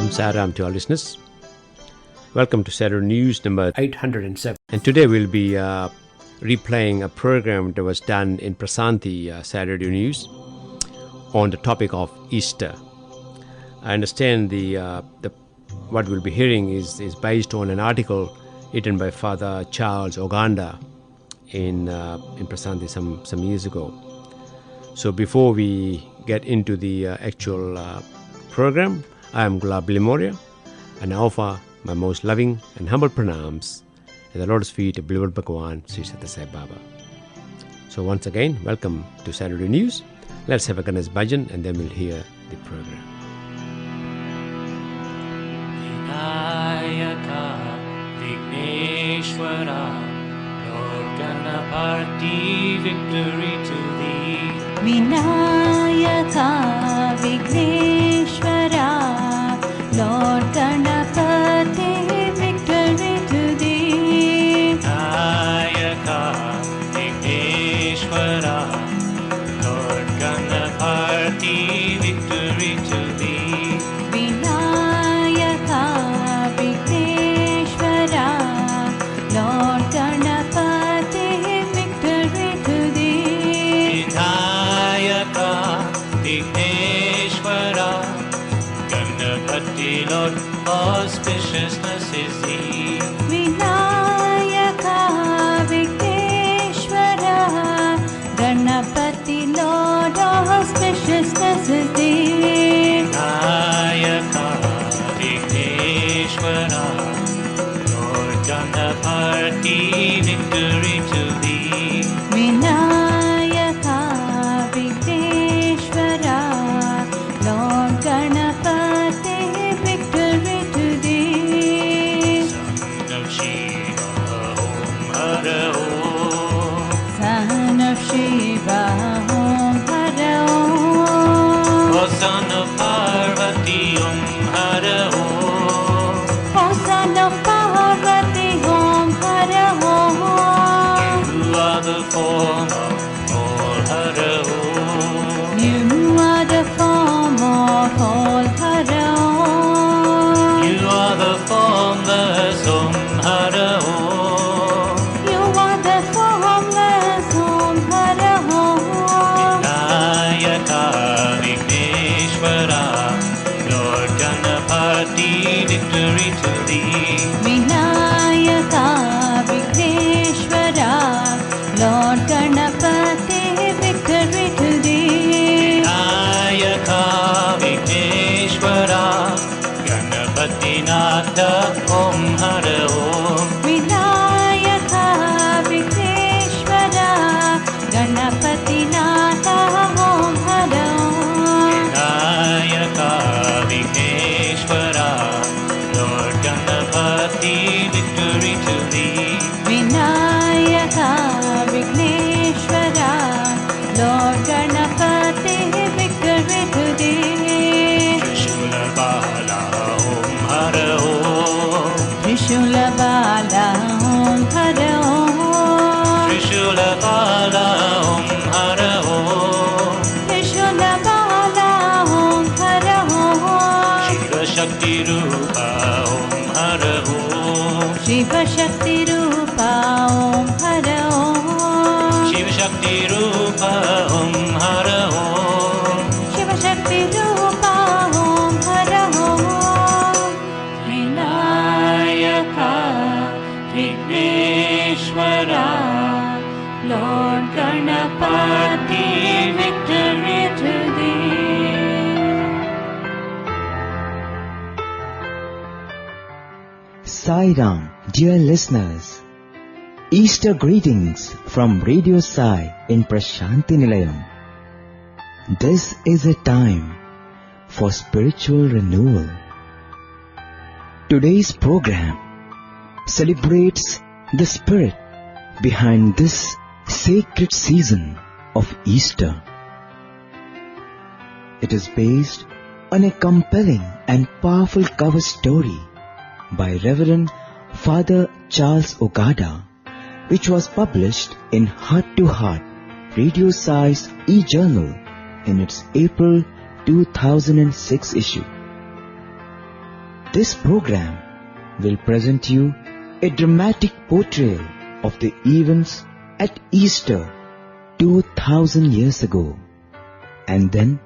Shalom Saram to our listeners. Welcome to Saturday News number 807. And today we'll be replaying a program that was done in Prasanthi Saturday News on the topic of Easter. I understand the what we'll be hearing is based on an article written by Father Charles Ogada in Prasanthi some years ago. So before we get into the actual program, I am Gulab Limoria, and I offer my most loving and humble pranams at the Lord's feet of beloved Bhagwan Sri Sathya Sai Baba. So once again, welcome to Saturday News. Let's have a Ganesh Bhajan and then we'll hear the program. Vinayaka Vigneshwara Lord Ganapati, victory to thee. Vinayaka Vigneshwara Lord Ganapati, victory to thee. Vinayaka Vigneshwara Lord Ganapati, victory to thee. Vinayaka Vigneshwara Lord Ganapati, victory to thee. Vinayaka Vigneshwara Ganapati, Lord, auspiciousness is thee. Vinayaka Vigneshwara Ganapati, Lord, auspiciousness is thee. Vinayaka Vigneshwara Lord Ganapati, victory to thee. Vinayaka Vigneshwara Lord Ganapati, victory to thee. Son of Shiva, Om Hara Om. Son of Shiva, Om Hara Om. O son of Parvati, Om Hara Om. O son of Parvati, Om Hara Om. You are the form of all Hara Om. You are the form of all Hara Om. You are the formless Om Hara Om. You are the formless Om Hara Om. Vinayaka Vigneshwara Lord Ganapati, victory to thee. Vinayaka Vigneshwara Lord Ganapati, victory to thee. Vinayaka Vigneshwara Ganapati Nata, Om Hara Om. Vinayaka Vigneshwara Ganapati Nata, Om Hara Om. Vinayaka Vigneshwara Lord Ganapati, victory to thee. Vinayaka Vigneshwara Lord Ganapati, victory to thee. Trishula Bala Om Hara Om. Trishula Bala Om Hara Om. Trishula Bala Om Hara Om. Trishula Bala Om Hara Om. Shiva Shakti Rupa Om Hara Om. Shiva Shakti Rupa Om Hara Om. Shiva Shakti Rupa Om Hara Om. Shiva Shakti Rupa Om Hara Om. Vinayaka Vigneshwara Lord Ganapati, victory to thee. Sai Ram, dear listeners. Easter greetings from Radio Sai in Prasanthi Nilayam. This is a time for spiritual renewal. Today's program celebrates the spirit behind this sacred season of Easter. It is based on a compelling and powerful cover story by Reverend Father Charles Ogada, which was published in Heart to Heart, Radio Sai's e-journal in its April 2006 issue. This program will present you a dramatic portrayal of the events at Easter 2000 years ago, and then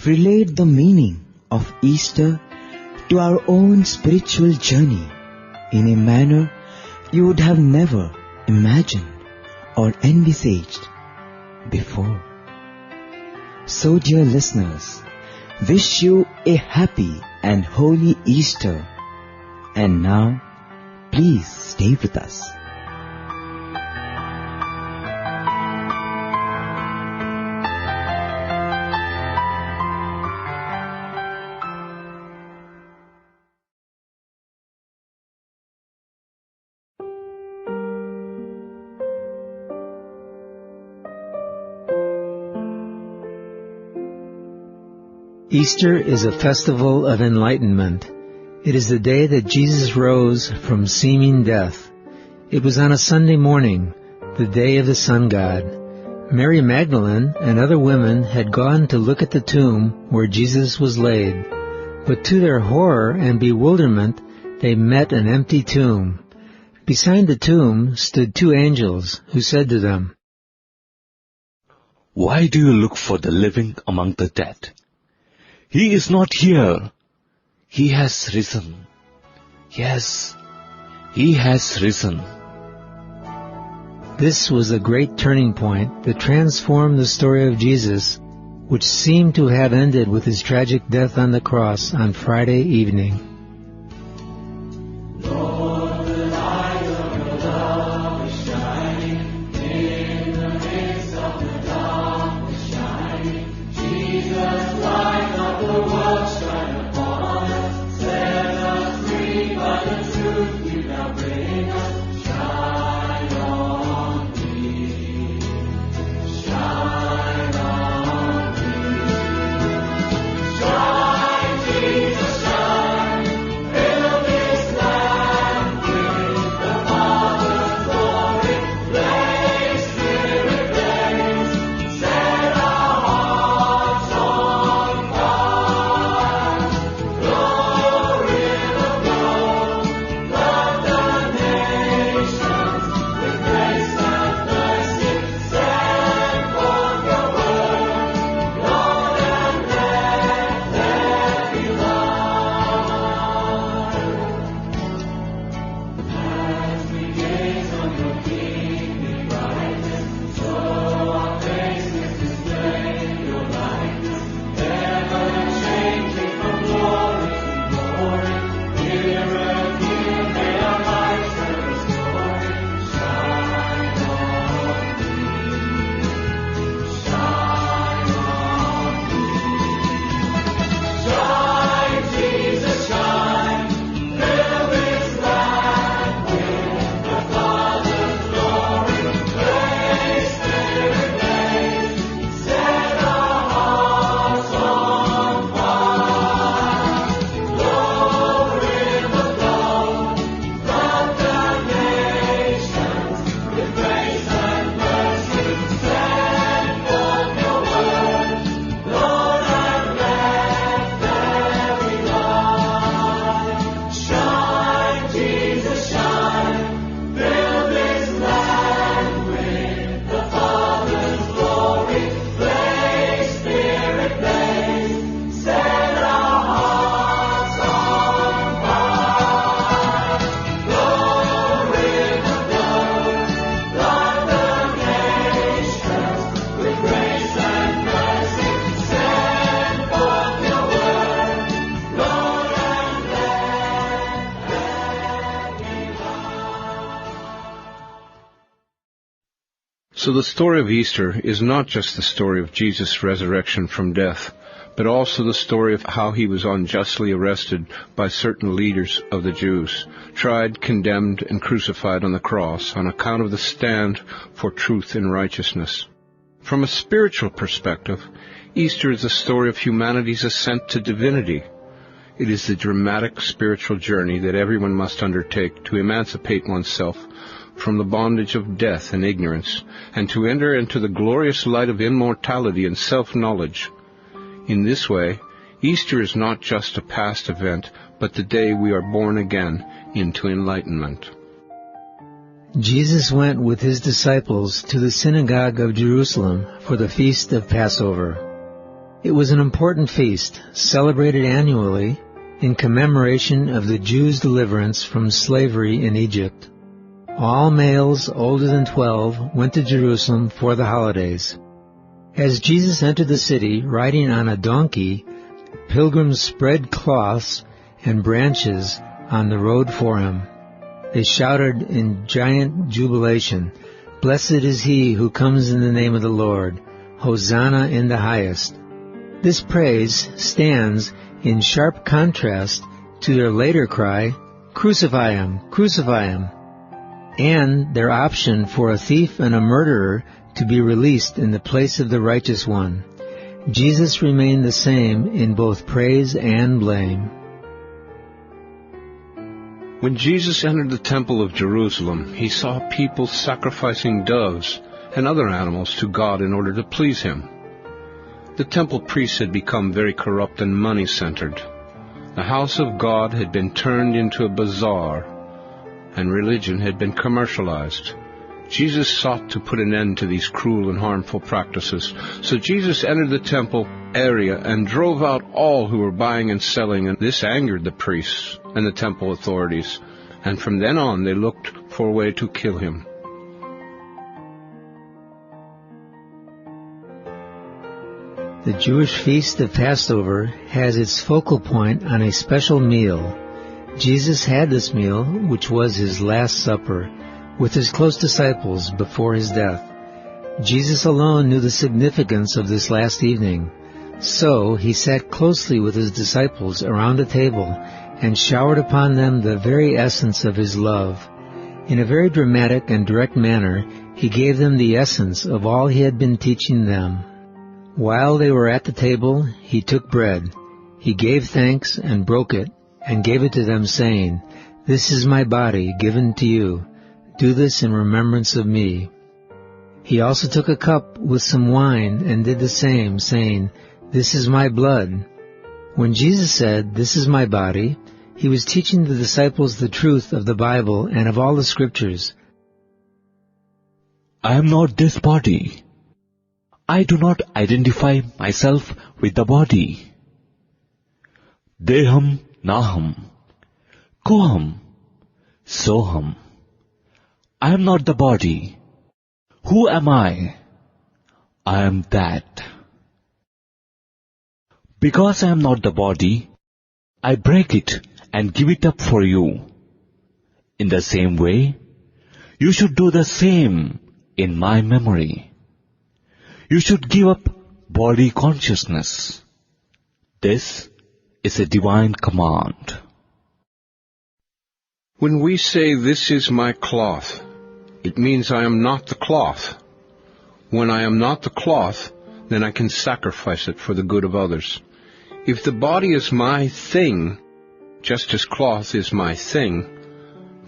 relate the meaning of Easter to our own spiritual journey in a manner you would have never imagined or envisaged before. So, dear listeners, wish you a happy and holy Easter. And now, please stay with us. Easter is a festival of enlightenment. It is the day that Jesus rose from seeming death. It was on a Sunday morning, the day of the sun god. Mary Magdalene and other women had gone to look at the tomb where Jesus was laid. But to their horror and bewilderment, they met an empty tomb. Beside the tomb stood two angels who said to them, "Why do you look for the living among the dead? He is not here. He has risen. Yes, he has risen." This was a great turning point that transformed the story of Jesus, which seemed to have ended with his tragic death on the cross on Friday evening. So the story of Easter is not just the story of Jesus' resurrection from death, but also the story of how he was unjustly arrested by certain leaders of the Jews, tried, condemned, and crucified on the cross on account of the stand for truth and righteousness. From a spiritual perspective, Easter is the story of humanity's ascent to divinity. It is the dramatic spiritual journey that everyone must undertake to emancipate oneself from the bondage of death and ignorance, and to enter into the glorious light of immortality and self-knowledge. In this way, Easter is not just a past event, but the day we are born again into enlightenment. Jesus went with his disciples to the synagogue of Jerusalem for the feast of Passover. It was an important feast, celebrated annually in commemoration of the Jews' deliverance from slavery in Egypt. All males older than 12 went to Jerusalem for the holidays. As Jesus entered the city riding on a donkey, pilgrims spread cloths and branches on the road for him. They shouted in giant jubilation, "Blessed is he who comes in the name of the Lord, Hosanna in the highest." This praise stands in sharp contrast to their later cry, "Crucify him, crucify him," and their option for a thief and a murderer to be released in the place of the righteous one. Jesus remained the same in both praise and blame. When Jesus entered the temple of Jerusalem, he saw people sacrificing doves and other animals to God in order to please him. The temple priests had become very corrupt and money-centered. The house of God had been turned into a bazaar, and religion had been commercialized. Jesus sought to put an end to these cruel and harmful practices. So Jesus entered the temple area and drove out all who were buying and selling, and this angered the priests and the temple authorities. And from then on they looked for a way to kill him. The Jewish feast of Passover has its focal point on a special meal. Jesus had this meal, which was his Last Supper, with his close disciples before his death. Jesus alone knew the significance of this last evening. So he sat closely with his disciples around a table and showered upon them the very essence of his love. In a very dramatic and direct manner, he gave them the essence of all he had been teaching them. While they were at the table, he took bread. He gave thanks and broke it, and gave it to them, saying, "This is my body given to you. Do this in remembrance of me." He also took a cup with some wine and did the same, saying, "This is my blood." When Jesus said, "This is my body," he was teaching the disciples the truth of the Bible and of all the Scriptures. I am not this body. I do not identify myself with the body. Deham naham, koham, soham. I am not the body. Who am I? I am that. Because I am not the body, I break it and give it up for you. In the same way, you should do the same in my memory. You should give up body consciousness. This is a divine command. When we say, "This is my cloth," it means I am not the cloth. When I am not the cloth, then I can sacrifice it for the good of others. If the body is my thing, just as cloth is my thing,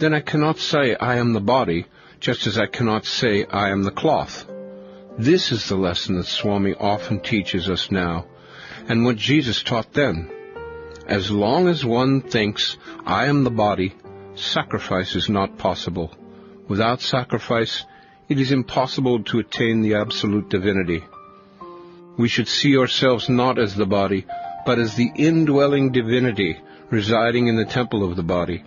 then I cannot say I am the body, just as I cannot say I am the cloth. This is the lesson that Swami often teaches us now, and what Jesus taught then. As long as one thinks, I am the body, sacrifice is not possible. Without sacrifice, it is impossible to attain the absolute divinity. We should see ourselves not as the body, but as the indwelling divinity residing in the temple of the body.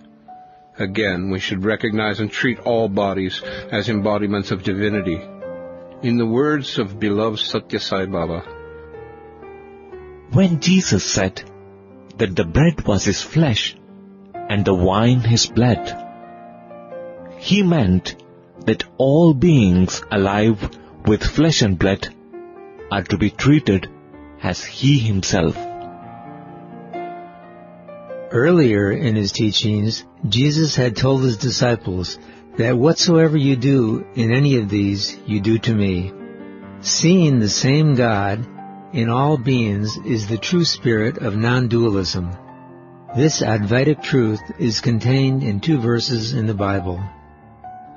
Again, we should recognize and treat all bodies as embodiments of divinity. In the words of beloved Satya Sai Baba, When Jesus said that the bread was his flesh and the wine his blood, he meant that all beings alive with flesh and blood are to be treated as he himself. Earlier in his teachings, Jesus had told his disciples that whatsoever you do in any of these, you do to me. Seeing the same God in all beings is the true spirit of non-dualism. This Advaitic truth is contained in 2 verses in the Bible.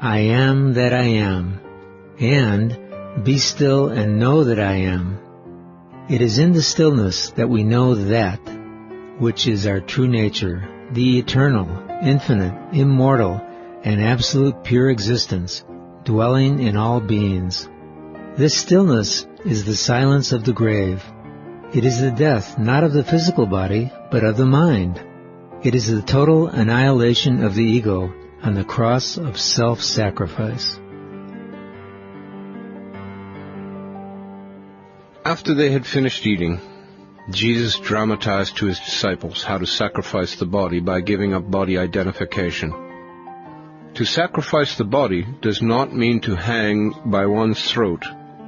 I am that I am, and be still and know that I am. It is in the stillness that we know that, which is our true nature, the eternal, infinite, immortal, and absolute pure existence, dwelling in all beings. This stillness is the silence of the grave. It is the death not of the physical body, but of the mind. It is the total annihilation of the ego on the cross of self-sacrifice. After they had finished eating, Jesus dramatized to his disciples how to sacrifice the body by giving up body identification. To sacrifice the body does not mean to hang by one's throat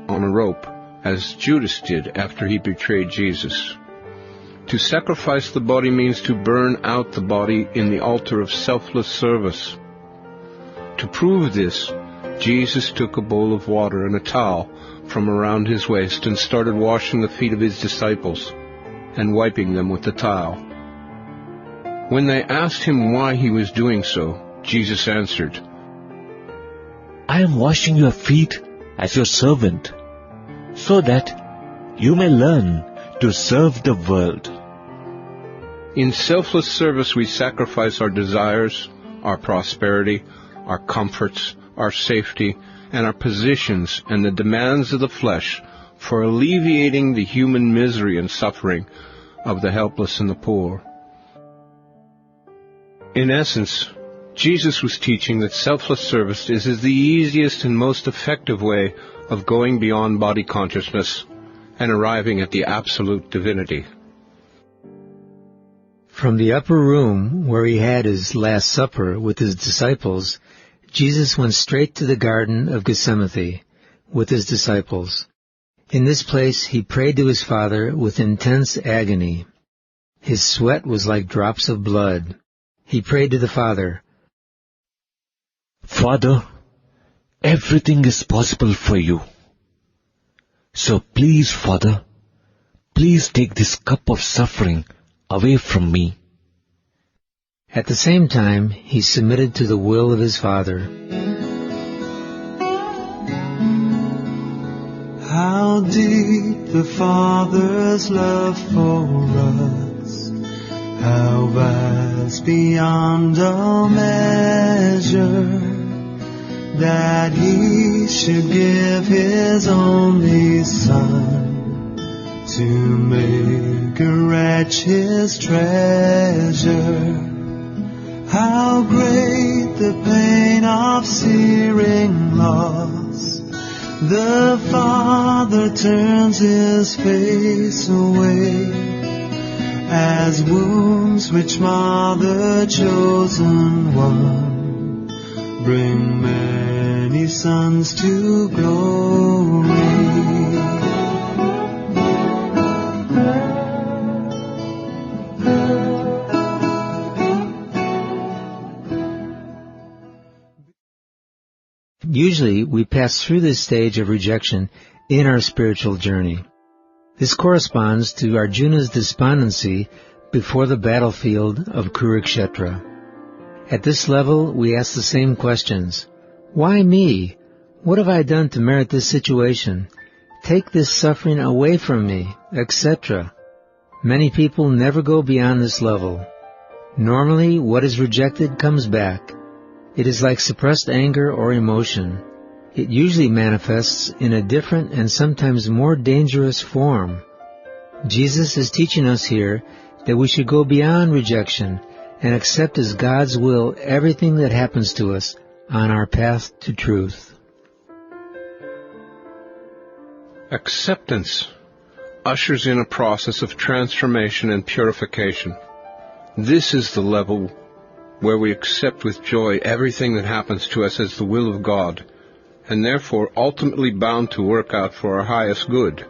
on a rope, as Judas did after he betrayed Jesus. To sacrifice the body means to burn out the body in the altar of selfless service. To prove this, Jesus took a bowl of water and a towel from around his waist and started washing the feet of his disciples and wiping them with the towel. When they asked him why he was doing so, Jesus answered, I am washing your feet as your servant, so that you may learn to serve the world. In selfless service we sacrifice our desires, our prosperity, our comforts, our safety, and our positions and the demands of the flesh for alleviating the human misery and suffering of the helpless and the poor. In essence, Jesus was teaching that selfless service is the easiest and most effective way of going beyond body consciousness and arriving at the absolute divinity. From the upper room, where he had his Last Supper with his disciples, Jesus went straight to the Garden of Gethsemane with his disciples. In this place he prayed to his Father with intense agony. His sweat was like drops of blood. He prayed to the Father, Father, everything is possible for you. So please, Father, please take this cup of suffering away from me. At the same time, he submitted to the will of his Father. How deep the Father's love for us, how vast beyond all measure, that he should give his only Son to make a wretch his treasure. How great the pain of searing loss, the Father turns his face away, as wounds which mar the chosen one bring many sons to glory. Usually, we pass through this stage of rejection in our spiritual journey. This corresponds to Arjuna's despondency before the battlefield of Kurukshetra. At this level, we ask the same questions. Why me? What have I done to merit this situation? Take this suffering away from me, etc. Many people never go beyond this level. Normally, what is rejected comes back. It is like suppressed anger or emotion. It usually manifests in a different and sometimes more dangerous form. Jesus is teaching us here that we should go beyond rejection and accept as God's will everything that happens to us on our path to truth. Acceptance ushers in a process of transformation and purification. This is the level where we accept with joy everything that happens to us as the will of God, and therefore ultimately bound to work out for our highest good.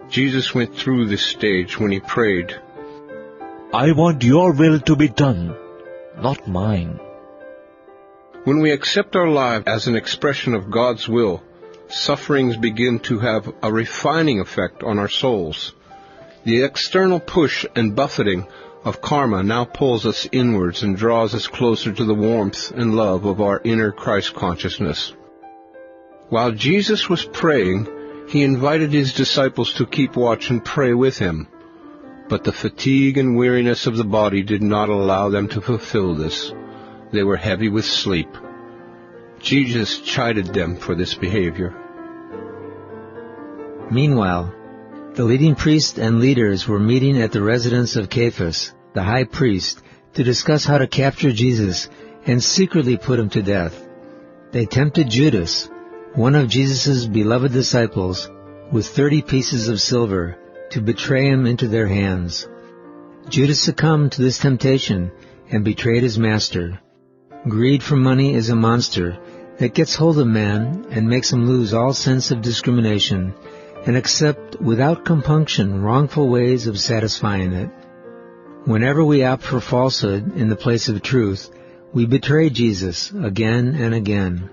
Jesus went through this stage when he prayed, I want your will to be done, not mine. When we accept our life as an expression of God's will, sufferings begin to have a refining effect on our souls. The external push and buffeting of karma now pulls us inwards and draws us closer to the warmth and love of our inner Christ consciousness. While Jesus was praying, He invited his disciples to keep watch and pray with him, but the fatigue and weariness of the body did not allow them to fulfill this. They were heavy with sleep. Jesus chided them for this behavior. Meanwhile, the leading priests and leaders were meeting at the residence of Caiaphas, the high priest, to discuss how to capture Jesus and secretly put him to death. They tempted Judas, one of Jesus' beloved disciples, with 30 pieces of silver, to betray him into their hands. Judas succumbed to this temptation and betrayed his master. Greed for money is a monster that gets hold of man and makes him lose all sense of discrimination and accept without compunction wrongful ways of satisfying it. Whenever we opt for falsehood in the place of truth, we betray Jesus again and again.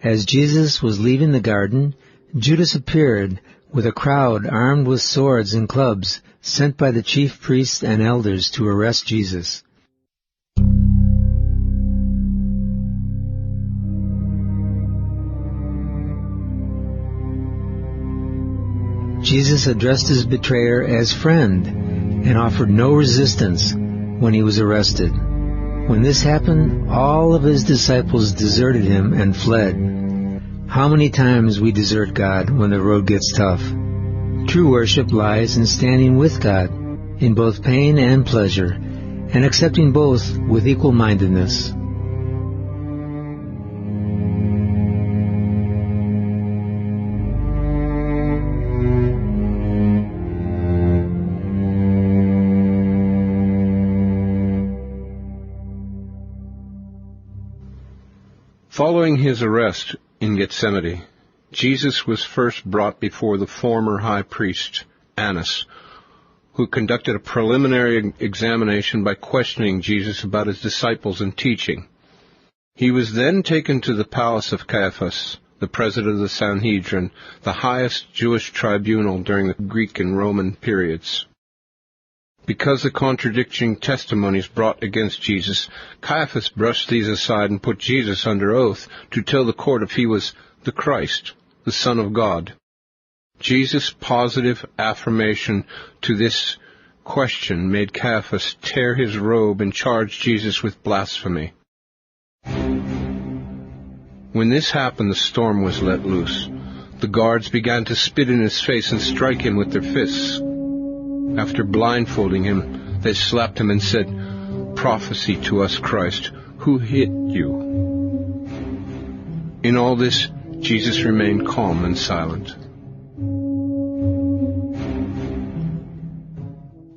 As Jesus was leaving the garden, Judas appeared with a crowd armed with swords and clubs sent by the chief priests and elders to arrest Jesus. Jesus addressed his betrayer as friend and offered no resistance when he was arrested. When this happened, all of his disciples deserted him and fled. How many times we desert God when the road gets tough? True worship lies in standing with God in both pain and pleasure, and accepting both with equal-mindedness. Following his arrest in Gethsemane, Jesus was first brought before the former high priest, Annas, who conducted a preliminary examination by questioning Jesus about his disciples and teaching. He was then taken to the palace of Caiaphas, the president of the Sanhedrin, the highest Jewish tribunal during the Greek and Roman periods. Because the contradicting testimonies brought against Jesus, Caiaphas brushed these aside and put Jesus under oath to tell the court if he was the Christ, the Son of God. Jesus' positive affirmation to this question made Caiaphas tear his robe and charge Jesus with blasphemy. When this happened, the storm was let loose. The guards began to spit in his face and strike him with their fists. After blindfolding him, they slapped him and said, "Prophesy to us, Christ, who hit you?" In all this, Jesus remained calm and silent.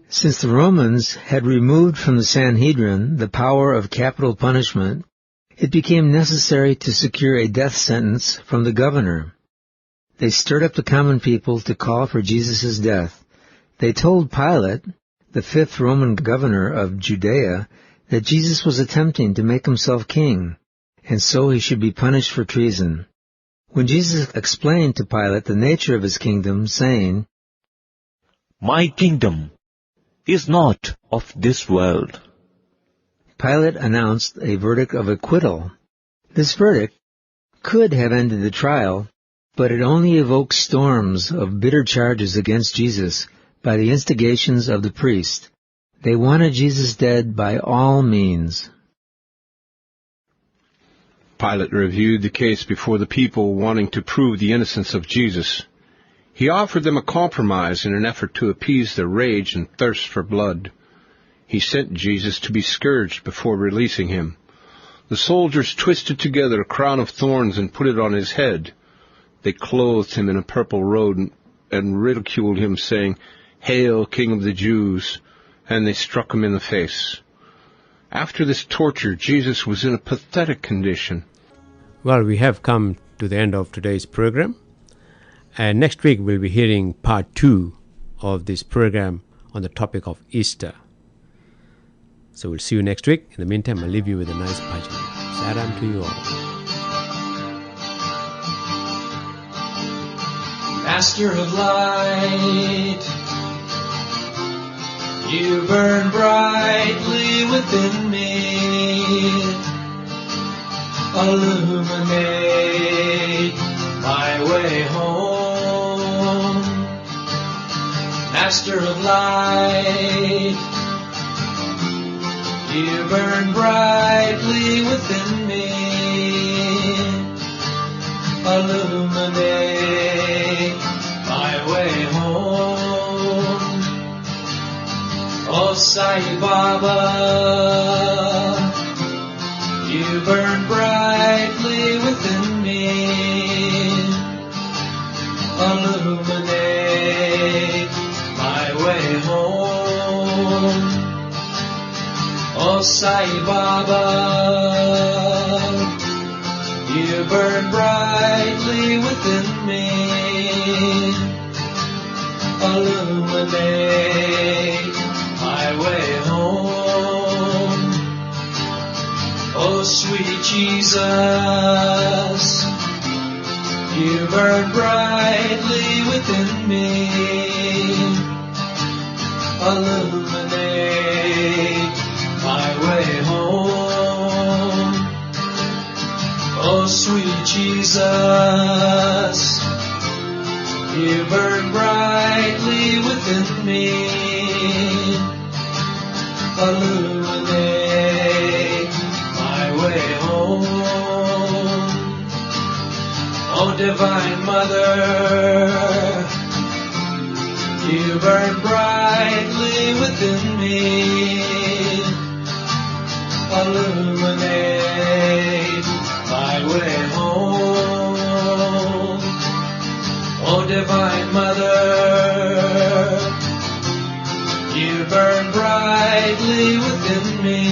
Since the Romans had removed from the Sanhedrin the power of capital punishment, it became necessary to secure a death sentence from the governor. They stirred up the common people to call for Jesus' death. They told Pilate, the fifth Roman governor of Judea, that Jesus was attempting to make himself king, and so he should be punished for treason. When Jesus explained to Pilate the nature of his kingdom, saying, "My kingdom is not of this world," Pilate announced a verdict of acquittal. This verdict could have ended the trial, but it only evoked storms of bitter charges against Jesus by the instigations of the priest. They wanted Jesus dead by all means. Pilate reviewed the case before the people, wanting to prove the innocence of Jesus. He offered them a compromise in an effort to appease their rage and thirst for blood. He sent Jesus to be scourged before releasing him. The soldiers twisted together a crown of thorns and put it on his head. They clothed him in a purple robe and ridiculed him, saying, "Hail, King of the Jews!" And they struck him in the face. After this torture, Jesus was in a pathetic condition. Well, we have come to the end of today's program. And next week we'll be hearing part 2 of this program on the topic of Easter. So we'll see you next week. In the meantime, I'll leave you with a nice bhajan. Saram to you all. Master of light, you burn brightly within me. Illuminate my way home. Master of light, you burn brightly within me. Illuminate my way home. Oh Sai Baba, you burn brightly within me. Illuminate my way home. Oh Sai Baba, you burn brightly within me. Illuminate my way home. Oh sweet Jesus, you burn brightly within me. Illuminate my way home. Oh sweet Jesus, you burn brightly within me. Illuminate my way home. Oh Divine Mother, you burn brightly within me. Illuminate my way home. Oh Divine Mother, you burn brightly within me.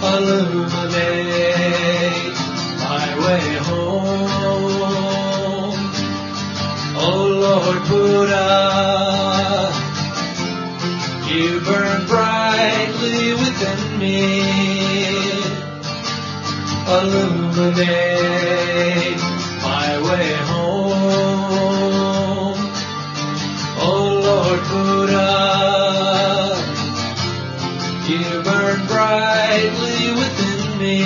Illuminate my way home. Oh Lord Buddha, you burn brightly within me. Illuminate my way home. Oh Lord Buddha, you burn brightly within me.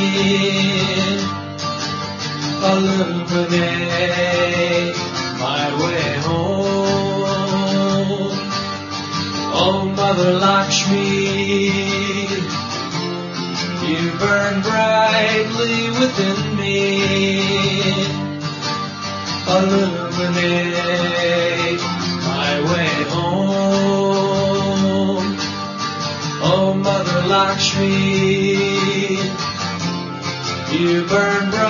Illuminate my way home. Oh Mother Lakshmi, you burn brightly within me. Illuminate my way home. Oh Mother Lakshmi, you burn brightly